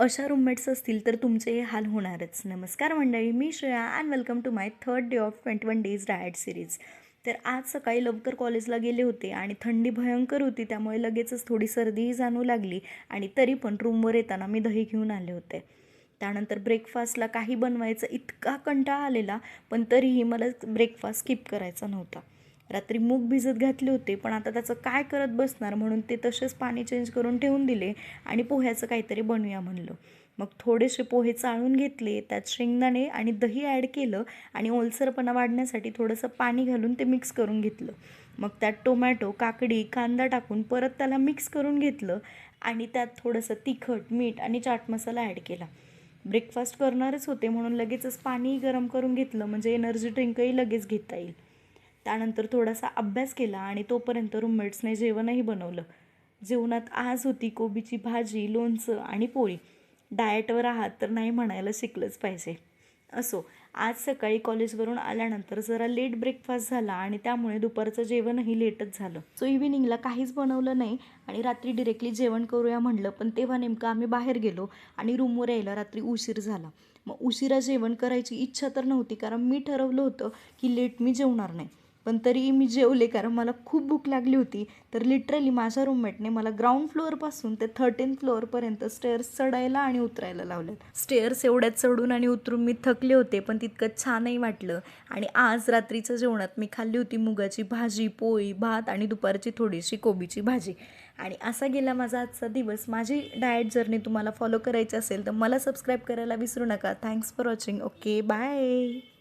अशा रूममेट्स असतील तर तुमचे हे हाल होणारच. नमस्कार मंडळी, मी Shreya and welcome to my third day of 21 days diet series. तर आज सकाळी लवकर कॉलेजला गेले होते आणि थंडी भयंकर होती, त्यामुळे लगेचच थोडी सर्दीही जाणवू लागली आणि तरी पण रूमवर येताना मी दही घेऊन आले होते. त्यानंतर ब्रेकफास्टला काही बनवायचं इतका कंटाळा आलेला, पण तरीही मला ब्रेकफास्ट स्किप करायचा नव्हता. रात्री मूग भिजत घातले होते, पण आता त्याचं काय करत बसणार म्हणून ते तसेच पाणी चेंज करून ठेवून दिले आणि पोह्याचं काहीतरी बनवूया म्हणलं. मग थोडेसे पोहे चाळून घेतले, त्यात शेंगदाणे आणि दही ॲड केलं आणि ओलसरपणा वाढण्यासाठी थोडंसं पाणी घालून ते मिक्स करून घेतलं. मग त्यात टोमॅटो, काकडी, कांदा टाकून परत त्याला मिक्स करून घेतलं आणि त्यात थोडंसं तिखट, मीठ आणि चाट मसाला ॲड केला. ब्रेकफास्ट करणारच होते म्हणून लगेचच पाणीही गरम करून घेतलं, म्हणजे एनर्जी ड्रिंकही लगेच घेता येईल. त्यानंतर थोडासा अभ्यास केला आणि तोपर्यंत रूममेट्सने जेवणही बनवलं. जेवणात आज होती कोबीची भाजी, लोणचं आणि पोळी. डाएटवर आहात तर नाही म्हणायला शिकलंच पाहिजे. असो, आज सकाळी कॉलेजवरून आल्यानंतर जरा लेट ब्रेकफास्ट झाला आणि त्यामुळे दुपारचं जेवणही लेटच झालं. सो इव्हिनिंगला काहीच बनवलं नाही आणि रात्री डिरेक्टली जेवण करूया म्हणलं, पण तेव्हा नेमकं आम्ही बाहेर गेलो आणि रूमवर यायला रात्री उशीर झाला. मग उशिरा जेवण करायची इच्छा तर नव्हती, कारण मी ठरवलं होतं की लेट मी जेवणार नाही. पण तरीही मी जेवले, कारण मला खूप भूक लागली होती. तर लिटरली माझ्या रूममेटने मला ग्राउंड फ्लोअरपासून ते 13th फ्लोअरपर्यंत स्टेअर्स चढायला आणि उतरायला लावल्यात. स्टेअर्स एवढ्यात चढून आणि उतरून मी थकले होते, पण तितकं छानही वाटलं. आणि आज रात्रीच्या जेवणात मी खाल्ली होती मुगाची भाजी, पोळी, भात आणि दुपारची थोडीशी कोबीची भाजी. आणि असा गेला माझा आजचा दिवस. माझी डाएट जर्नी तुम्हाला फॉलो करायची असेल तर मला सबस्क्राईब करायला विसरू नका. Thanks for watching. Okay, bye.